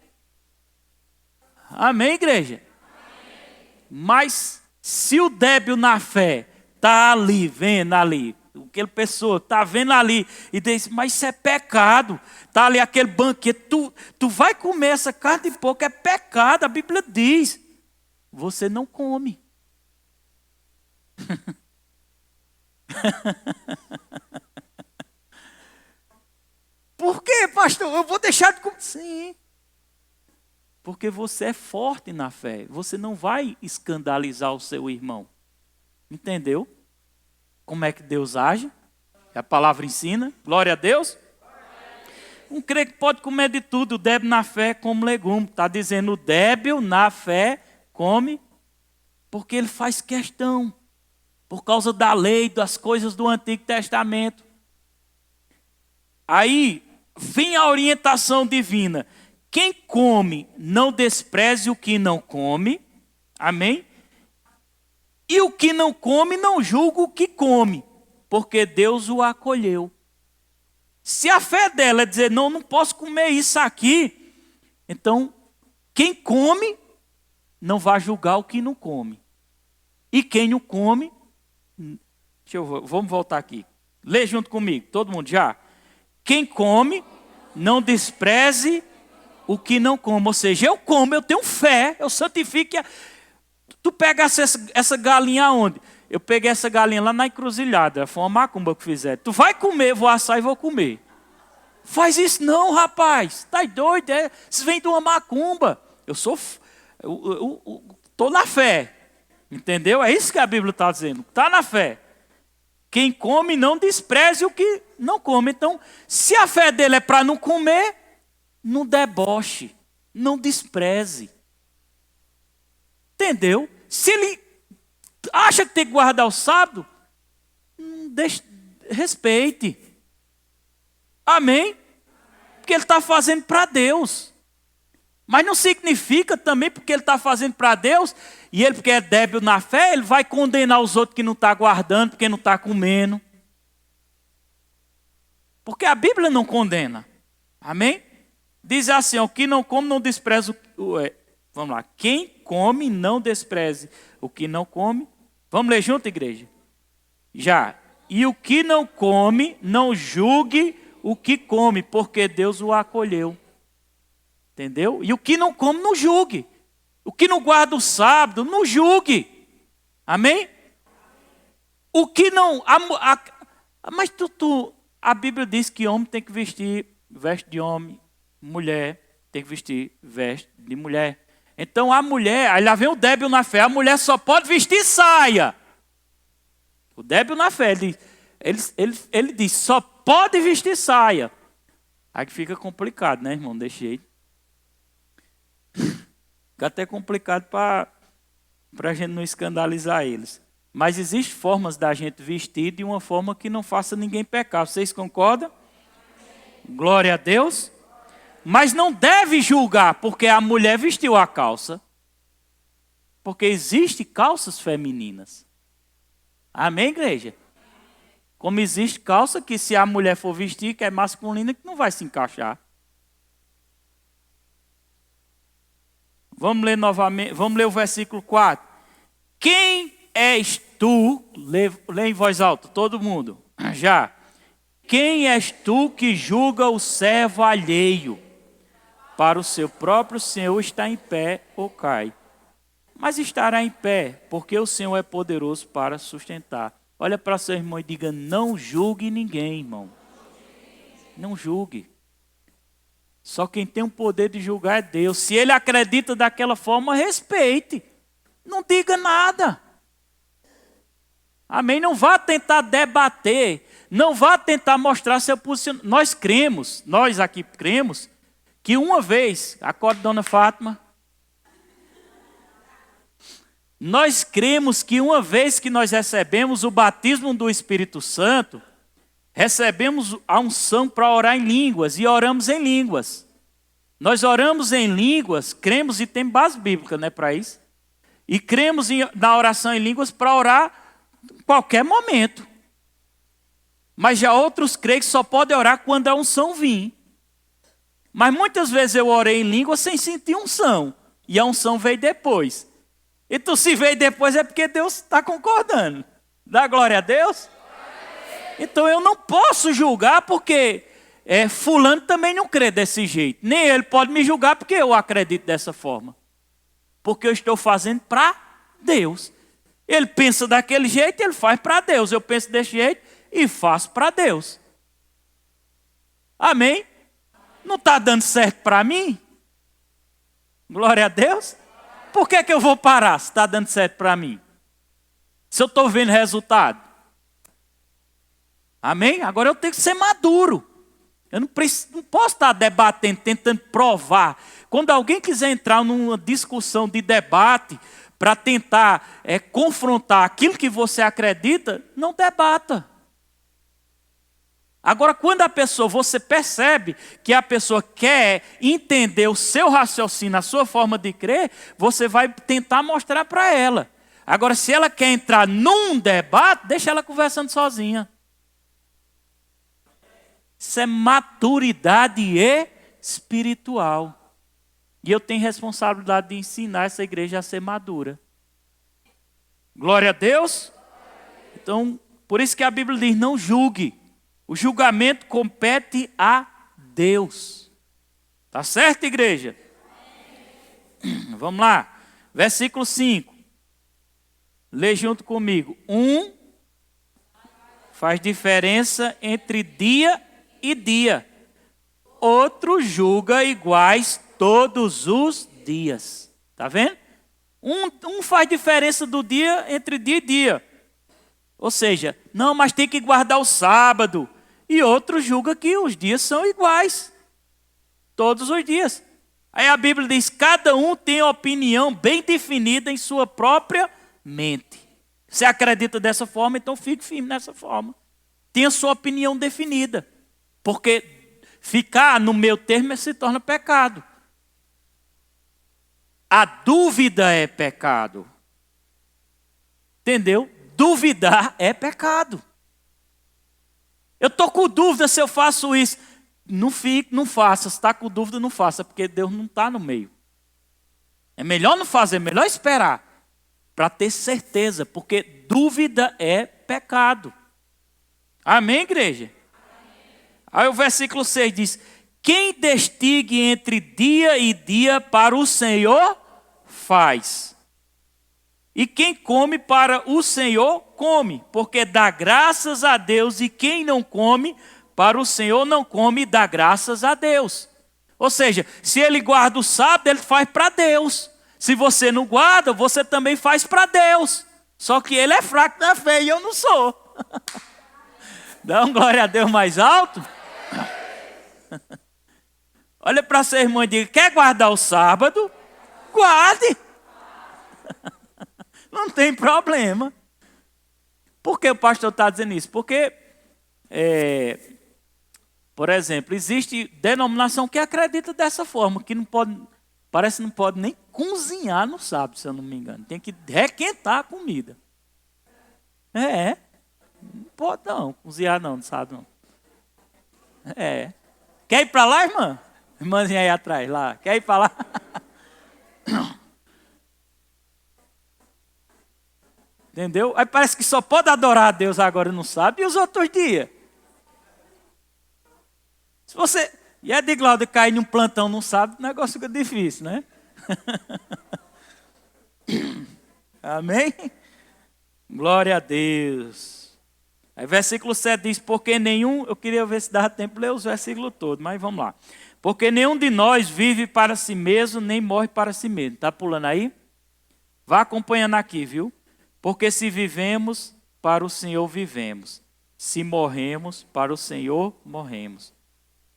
Amém, igreja? Amém. Mas se o débil na fé está ali, vendo ali, aquela pessoa está vendo ali e diz, mas isso é pecado, está ali aquele banquete, tu vai comer essa carne de porco, é pecado, a Bíblia diz, você não come. Por quê, pastor? Eu vou deixar de comer. Sim. Porque você é forte na fé. Você não vai escandalizar o seu irmão. Entendeu? Como é que Deus age? A palavra ensina. Glória a Deus. Um crê que pode comer de tudo. O débil na fé come legume. Está dizendo o débil na fé come. Porque ele faz questão. Por causa da lei, das coisas do Antigo Testamento. Aí vem a orientação divina. Quem come, não despreze o que não come. Amém? E o que não come, não julga o que come. Porque Deus o acolheu. Se a fé dela é dizer, não posso comer isso aqui. Então, quem come, não vai julgar o que não come. E quem não come, vamos voltar aqui. Lê junto comigo, todo mundo já. Quem come, não despreze o que não come. Ou seja, eu como, eu tenho fé, eu santifico. Tu pega essa galinha aonde? eu peguei essa galinha lá na encruzilhada, foi uma macumba que fizeram. Tu vai comer, vou assar e vou comer. Faz isso não, rapaz. Tá doido, é? Isso vem de uma macumba. Eu tô na fé. Entendeu? É isso que a Bíblia está dizendo. Está na fé. Quem come não despreze o que não come. Então, se a fé dele é para não comer, não deboche, não despreze. Entendeu? Se ele acha que tem que guardar o sábado, respeite. Amém? Porque ele está fazendo para Deus. Mas não significa também porque ele está fazendo para Deus, e ele porque é débil na fé, ele vai condenar os outros que não estão guardando, porque não está comendo. Porque a Bíblia não condena. Amém? Diz assim, o que não come não despreza vamos lá. Quem come não despreze o que não come. Vamos ler junto, igreja? Já. E o que não come, não julgue o que come, porque Deus o acolheu. Entendeu? E o que não come, não julgue. O que não guarda o sábado, não julgue. Amém? O que não... mas a Bíblia diz que homem tem que vestir veste de homem, mulher tem que vestir veste de mulher. Então a mulher, aí lá vem o débil na fé, a mulher só pode vestir saia. O débil na fé, ele diz, só pode vestir saia. Aí que fica complicado, né, irmão? Desse jeito. Fica até complicado para a gente não escandalizar eles. Mas existem formas da gente vestir de uma forma que não faça ninguém pecar. Vocês concordam? Glória a Deus. Mas não deve julgar porque a mulher vestiu a calça. Porque existem calças femininas. Amém, igreja? Como existe calça que se a mulher for vestir, que é masculina, que não vai se encaixar. Vamos ler novamente, vamos ler o versículo 4. Quem és tu, lê em voz alta, todo mundo, já. Quem és tu que julga o servo alheio? Para o seu próprio Senhor está em pé ou cai. Mas estará em pé, porque o Senhor é poderoso para sustentar. Olha para seu irmão e diga, não julgue ninguém, irmão. Não julgue. Só quem tem o poder de julgar é Deus. Se ele acredita daquela forma, respeite. Não diga nada. Amém? Não vá tentar debater. Não vá tentar mostrar seu posicionamento. Nós aqui cremos, que uma vez, acorde dona Fátima. Nós cremos que uma vez que nós recebemos o batismo do Espírito Santo, recebemos a unção para orar em línguas e oramos em línguas. Nós oramos em línguas, cremos e tem base bíblica, né, para isso. E cremos na oração em línguas para orar em qualquer momento. Mas já outros creem que só podem orar quando a unção vir. Mas muitas vezes eu orei em línguas sem sentir unção. E a unção veio depois. Então se veio depois é porque Deus está concordando. Dá glória a Deus? Então eu não posso julgar porque fulano também não crê desse jeito. Nem ele pode me julgar porque eu acredito dessa forma. Porque eu estou fazendo para Deus. Ele pensa daquele jeito, ele faz para Deus. Eu penso desse jeito e faço para Deus. Amém? Não está dando certo para mim? Glória a Deus. Por que eu vou parar se está dando certo para mim? Se eu estou vendo resultado. Amém? Agora eu tenho que ser maduro. Eu não posso estar debatendo, tentando provar. Quando alguém quiser entrar numa discussão de debate para tentar confrontar aquilo que você acredita, não debata. Agora, quando você percebe que a pessoa quer entender o seu raciocínio, a sua forma de crer, você vai tentar mostrar para ela. Agora, se ela quer entrar num debate, deixa ela conversando sozinha. Isso é maturidade espiritual. E eu tenho responsabilidade de ensinar essa igreja a ser madura. Glória a Deus. Então, por isso que a Bíblia diz, não julgue. O julgamento compete a Deus. Tá certo, igreja? Vamos lá. Versículo 5. Lê junto comigo. Faz diferença entre dia e dia. Outro julga iguais todos os dias. Tá vendo? Um faz diferença do dia entre dia e dia. Ou seja, não, mas tem que guardar o sábado. E outro julga que os dias são iguais. Todos os dias. Aí a Bíblia diz, cada um tem opinião bem definida em sua própria mente. Você acredita dessa forma, então fique firme nessa forma. Tenha sua opinião definida. Porque ficar no meio termo se torna pecado. A dúvida é pecado. Entendeu? Duvidar é pecado. Eu estou com dúvida se eu faço isso. Não fique, não faça. Se está com dúvida, não faça, porque Deus não está no meio. É melhor não fazer, é melhor esperar. Para ter certeza, porque dúvida é pecado. Amém, igreja? Amém. Aí o versículo 6 diz, quem distingue entre dia e dia para o Senhor, faz. E quem come para o Senhor, come, porque dá graças a Deus, e quem não come, para o Senhor não come e dá graças a Deus. Ou seja, se ele guarda o sábado, ele faz para Deus. Se você não guarda, você também faz para Deus. Só que ele é fraco na fé e eu não sou. Dá um glória a Deus mais alto. Olha para sua irmã e diga, quer guardar o sábado? Guarde. Não tem problema. Por que o pastor está dizendo isso? Porque, por exemplo, existe denominação que acredita dessa forma, que não pode, parece que não pode nem cozinhar no sábado, se eu não me engano. Tem que requentar a comida. Não pode não, cozinhar não sábado não. Quer ir para lá, irmã? Irmãzinha aí atrás, lá. Quer ir para lá? Entendeu? Aí parece que só pode adorar a Deus agora no sábado e os outros dias. Se você... E é de Glaude cair num plantão no sábado, o negócio fica difícil, né? Amém? Glória a Deus. Aí versículo 7 diz, porque nenhum... Eu queria ver se dava tempo de ler os versículos todos, mas vamos lá. Porque nenhum de nós vive para si mesmo, nem morre para si mesmo. Está pulando aí? Vá acompanhando aqui, viu? Porque se vivemos, para o Senhor vivemos. Se morremos, para o Senhor morremos.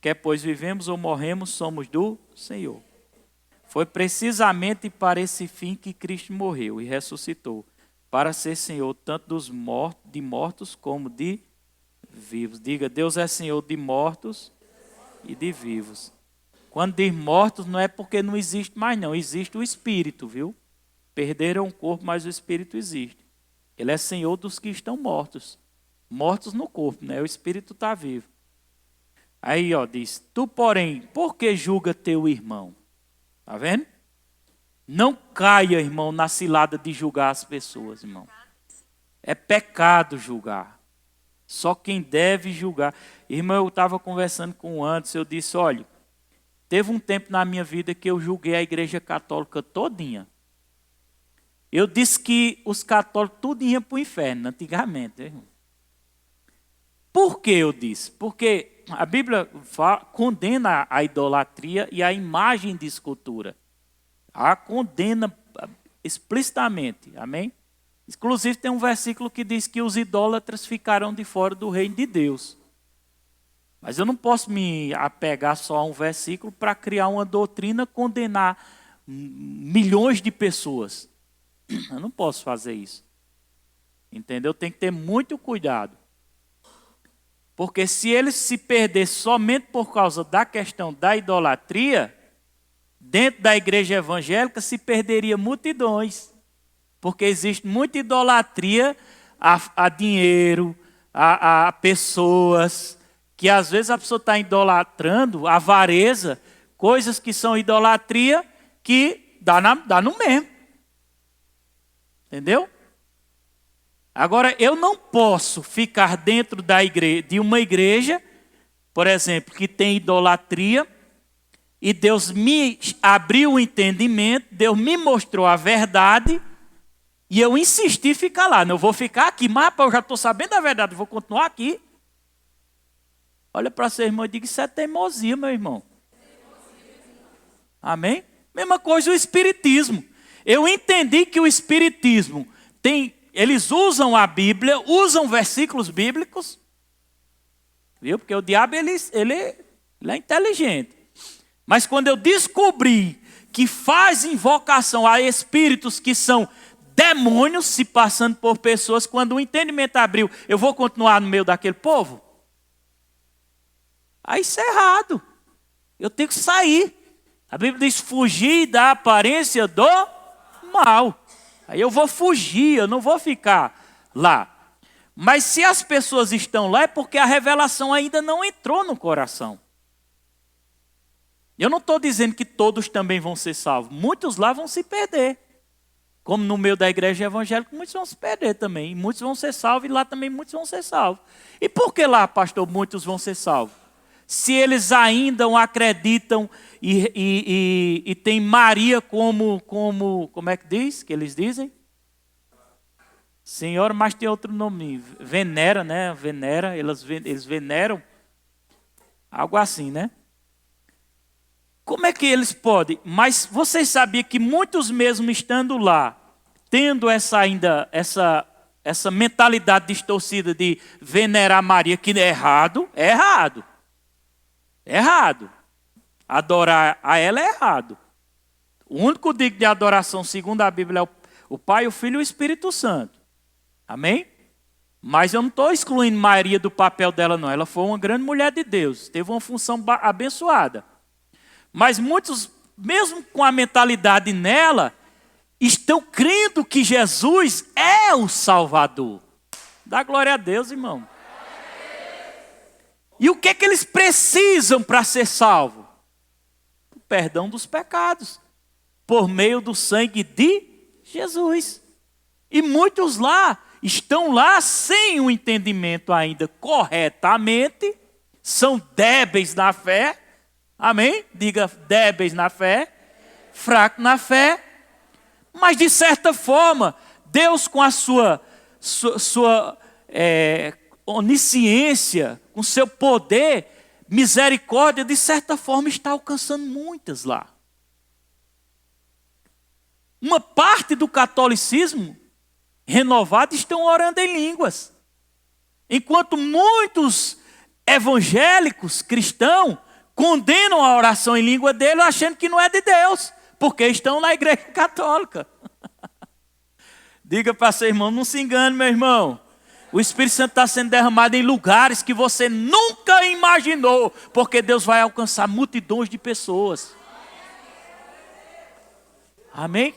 Quer pois vivemos ou morremos, somos do Senhor. Foi precisamente para esse fim que Cristo morreu e ressuscitou, para ser Senhor tanto de mortos como de vivos. Diga, Deus é Senhor de mortos e de vivos. Quando diz mortos, não é porque não existe mais não, existe o Espírito, viu? Perderam o corpo, mas o Espírito existe. Ele é Senhor dos que estão mortos. Mortos no corpo, né? O Espírito está vivo. Aí, diz, tu, porém, por que julga teu irmão? Está vendo? Não caia, irmão, na cilada de julgar as pessoas, irmão. É pecado julgar. Só quem deve julgar. Irmão, eu estava conversando com o Anderson, eu disse, olha, teve um tempo na minha vida que eu julguei a igreja católica todinha. Eu disse que os católicos tudo iam para o inferno, antigamente. Irmão. Por que eu disse? Porque a Bíblia condena a idolatria e a imagem de escultura. A condena explicitamente, amém? Inclusive tem um versículo que diz que os idólatras ficarão de fora do reino de Deus. Mas eu não posso me apegar só a um versículo para criar uma doutrina, condenar milhões de pessoas. Eu não posso fazer isso. Entendeu? Tem que ter muito cuidado. Porque se ele se perder somente por causa da questão da idolatria, dentro da igreja evangélica se perderia multidões. Porque existe muita idolatria a dinheiro, a pessoas, que às vezes a pessoa está idolatrando, a avareza, coisas que são idolatria, que dá no mesmo. Entendeu? Agora, eu não posso ficar dentro de uma igreja, por exemplo, que tem idolatria, e Deus me abriu o entendimento, Deus me mostrou a verdade, E eu insisti em ficar lá. Não vou ficar aqui, mas rapaz, eu já estou sabendo da verdade, vou continuar aqui. Olha para seu irmão e diga, isso é teimosia, meu irmão. Amém? Mesma coisa o espiritismo. Eu entendi que o espiritismo eles usam a Bíblia, usam versículos bíblicos, viu? Porque o diabo ele é inteligente. Mas quando eu descobri que faz invocação a espíritos que são demônios se passando por pessoas, quando o entendimento abriu, eu vou continuar no meio daquele povo? Aí isso é errado. Eu tenho que sair. A Bíblia diz fugir da aparência do mal. Aí eu vou fugir, eu não vou ficar lá. Mas se as pessoas estão lá é porque a revelação ainda não entrou no coração. Eu não estou dizendo que todos também vão ser salvos. Muitos lá vão se perder. Como no meio da igreja evangélica, muitos vão se perder também. E muitos vão ser salvos e lá também muitos vão ser salvos. E por que lá, pastor, muitos vão ser salvos? Se eles ainda acreditam e tem Maria como é que diz? Que eles dizem? Senhora, mas tem outro nome. Venera, né? Venera, eles veneram. Algo assim, né? Como é que eles podem? Mas vocês sabiam que muitos mesmo estando lá, tendo essa mentalidade distorcida de venerar Maria, que é errado, é errado. É errado. Adorar a ela é errado. O único digno de adoração, segundo a Bíblia, é o Pai, o Filho e o Espírito Santo. Amém? Mas eu não estou excluindo Maria do papel dela, não. Ela foi uma grande mulher de Deus. Teve uma função abençoada. Mas muitos, mesmo com a mentalidade nela, estão crendo que Jesus é o Salvador. Dá glória a Deus, irmão. E o que é que eles precisam para ser salvos? O perdão dos pecados. Por meio do sangue de Jesus. E muitos lá estão lá sem o entendimento ainda corretamente. São débeis na fé. Amém? Diga débeis na fé. Fracos na fé. Mas de certa forma, Deus com a sua onisciência, com seu poder, misericórdia, de certa forma está alcançando muitas lá. Uma parte do catolicismo renovado estão orando em línguas. Enquanto muitos evangélicos cristãos condenam a oração em língua dele achando que não é de Deus, porque estão na igreja católica. Diga para seu irmão, não se engane, meu irmão. O Espírito Santo está sendo derramado em lugares que você nunca imaginou, porque Deus vai alcançar multidões de pessoas. Amém?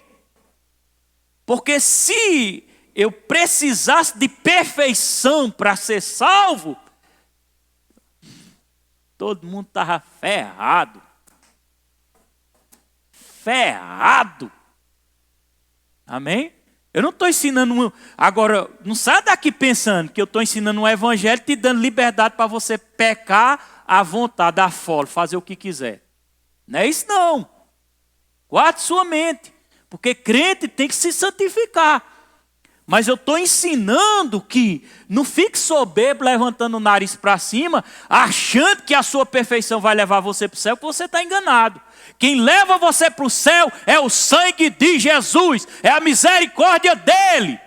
Porque se eu precisasse de perfeição para ser salvo, todo mundo estava ferrado. Ferrado. Amém? Eu não estou ensinando. Agora, não sai daqui pensando que eu estou ensinando um evangelho te dando liberdade para você pecar à vontade, à fora, fazer o que quiser. Não é isso não. Guarde sua mente. Porque crente tem que se santificar. Mas eu estou ensinando que não fique soberbo levantando o nariz para cima, achando que a sua perfeição vai levar você para o céu, porque você está enganado. Quem leva você para o céu é o sangue de Jesus, é a misericórdia dele.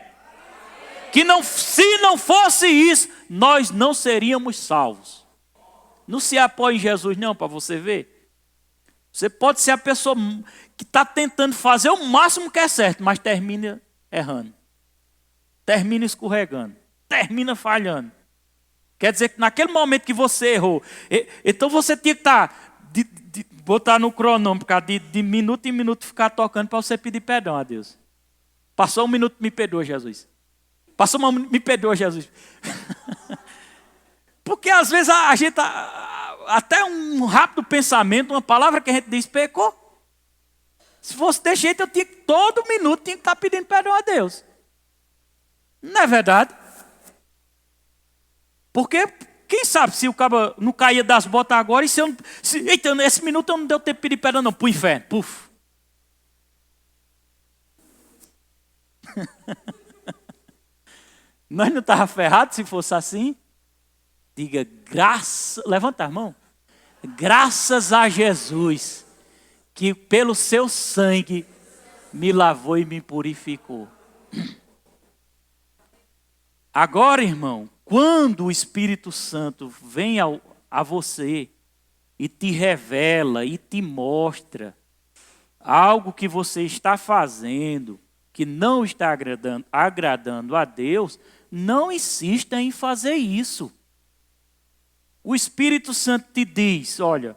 Que se não fosse isso, nós não seríamos salvos. Não se apoie em Jesus não, para você ver. Você pode ser a pessoa que está tentando fazer o máximo que é certo, mas termina errando. Termina escorregando, termina falhando. Quer dizer que naquele momento que você errou, então você tinha que botar no cronômetro, de minuto em minuto ficar tocando para você pedir perdão a Deus. Passou um minuto, me perdoa, Jesus. Passou um minuto, me perdoa, Jesus. Porque às vezes a gente, até um rápido pensamento, uma palavra que a gente diz, pecou. Se fosse desse jeito, todo minuto tinha que estar pedindo perdão a Deus. Não é verdade? Porque, quem sabe, se o cabo não caía das botas agora, e eita, nesse minuto eu não deu tempo de pedir perdão, não, pro inferno, puf. Nós não estávamos ferrados se fosse assim? Diga, levanta a mão. Graças a Jesus, que pelo seu sangue me lavou e me purificou. Agora, irmão, quando o Espírito Santo vem a você e te revela e te mostra algo que você está fazendo, que não está agradando a Deus, não insista em fazer isso. O Espírito Santo te diz, olha,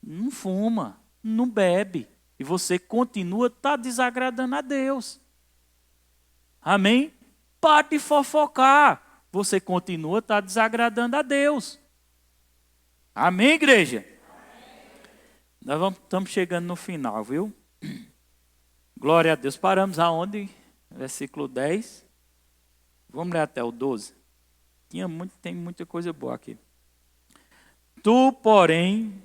não fuma, não bebe, e você continua desagradando a Deus. Amém? Pare de fofocar, você continua desagradando a Deus. Amém, igreja? Amém. Nós estamos chegando no final, viu? Glória a Deus. Paramos aonde? Versículo 10. Vamos ler até o 12. Tem muita coisa boa aqui. Tu, porém,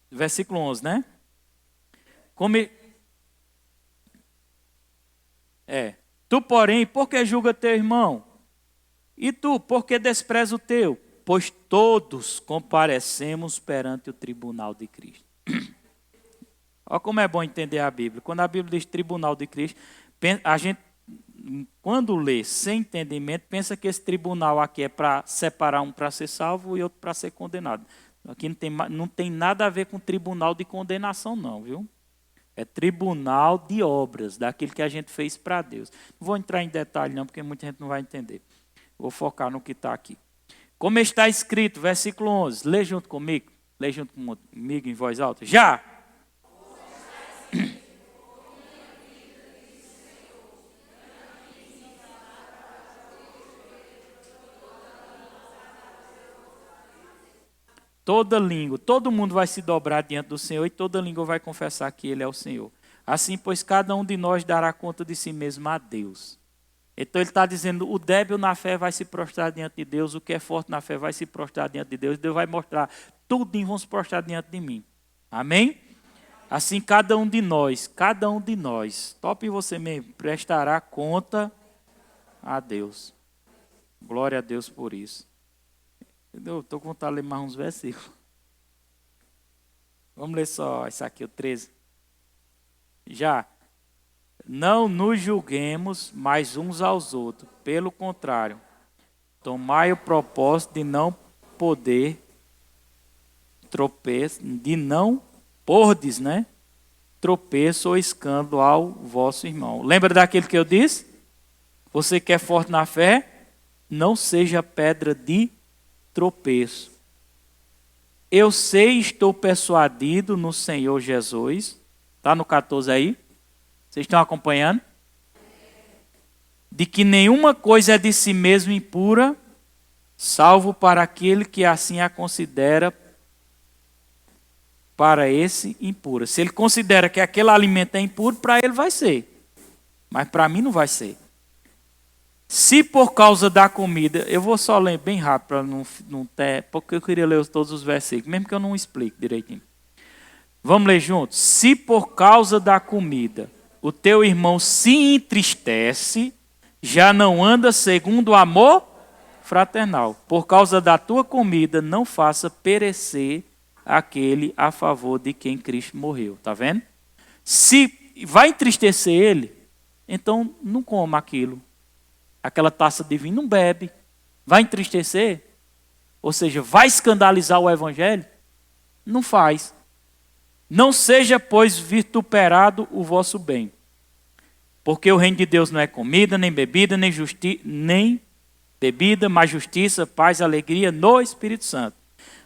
versículo 11, né? Tu, porém, por que julga teu irmão? E tu, por que despreza o teu? Pois todos comparecemos perante o tribunal de Cristo. Olha como é bom entender a Bíblia. Quando a Bíblia diz tribunal de Cristo, a gente, quando lê sem entendimento, pensa que esse tribunal aqui é para separar um para ser salvo e outro para ser condenado. Aqui não tem nada a ver com tribunal de condenação, não, viu? É tribunal de obras, daquilo que a gente fez para Deus. Não vou entrar em detalhe, não, porque muita gente não vai entender. Vou focar no que está aqui. Como está escrito, versículo 11. Lê junto comigo. Lê junto comigo em voz alta. Já! Toda língua, todo mundo vai se dobrar diante do Senhor e toda língua vai confessar que Ele é o Senhor. Assim, pois, cada um de nós dará conta de si mesmo a Deus. Então ele está dizendo, o débil na fé vai se prostrar diante de Deus, o que é forte na fé vai se prostrar diante de Deus, Deus vai mostrar, tudo vão se prostrar diante de mim. Amém? Assim, cada um de nós, tope você mesmo, prestará conta a Deus. Glória a Deus por isso. Eu estou com vontade de ler mais uns versículos. Vamos ler só isso aqui, o 13. Já. Não nos julguemos mais uns aos outros. Pelo contrário, tomai o propósito de não pordes, né? Tropeço ou escândalo ao vosso irmão. Lembra daquilo que eu disse? Você que é forte na fé, não seja pedra de tropeço. Eu sei, estou persuadido no Senhor Jesus. Está no 14 aí? Vocês estão acompanhando? De que nenhuma coisa é de si mesmo impura, salvo para aquele que assim a considera para esse impura. Se ele considera que aquele alimento é impuro, para ele vai ser. Mas para mim não vai ser. Se por causa da comida, eu vou só ler bem rápido, para não ter, porque eu queria ler todos os versículos, mesmo que eu não explique direitinho. Vamos ler juntos? Se por causa da comida o teu irmão se entristece, já não anda segundo o amor fraternal. Por causa da tua comida, não faça perecer aquele a favor de quem Cristo morreu. Está vendo? Se vai entristecer ele, então não coma aquilo. Aquela taça de vinho não bebe. Vai entristecer? Ou seja, vai escandalizar o evangelho? Não faz. Não seja, pois, vituperado o vosso bem. Porque o reino de Deus não é comida, nem bebida, nem bebida, mas justiça, paz, alegria no Espírito Santo.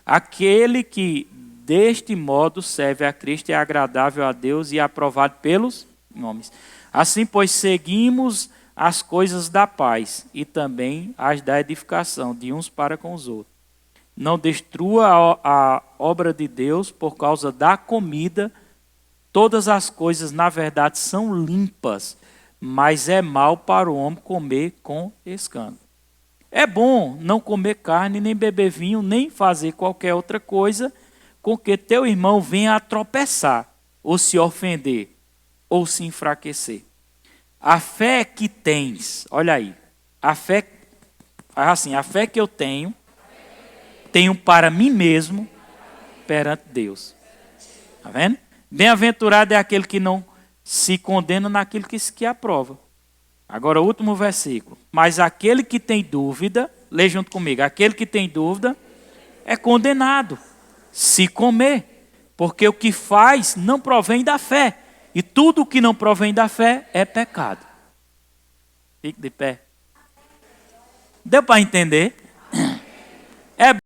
Aquele que deste modo serve a Cristo é agradável a Deus e aprovado pelos homens. Assim, pois, seguimos as coisas da paz e também as da edificação de uns para com os outros. Não destrua a obra de Deus por causa da comida. Todas as coisas, na verdade, são limpas, mas é mal para o homem comer com escândalo. É bom não comer carne, nem beber vinho, nem fazer qualquer outra coisa com que teu irmão venha a tropeçar, ou se ofender, ou se enfraquecer. a fé que tens, olha aí, a fé que eu tenho para mim mesmo perante Deus. Está vendo? Bem-aventurado é aquele que não se condena naquilo que se aprova. Agora, o último versículo. Mas aquele que tem dúvida, lê junto comigo, aquele que tem dúvida é condenado se comer, porque o que faz não provém da fé, e tudo o que não provém da fé é pecado. Fique de pé. Deu para entender? É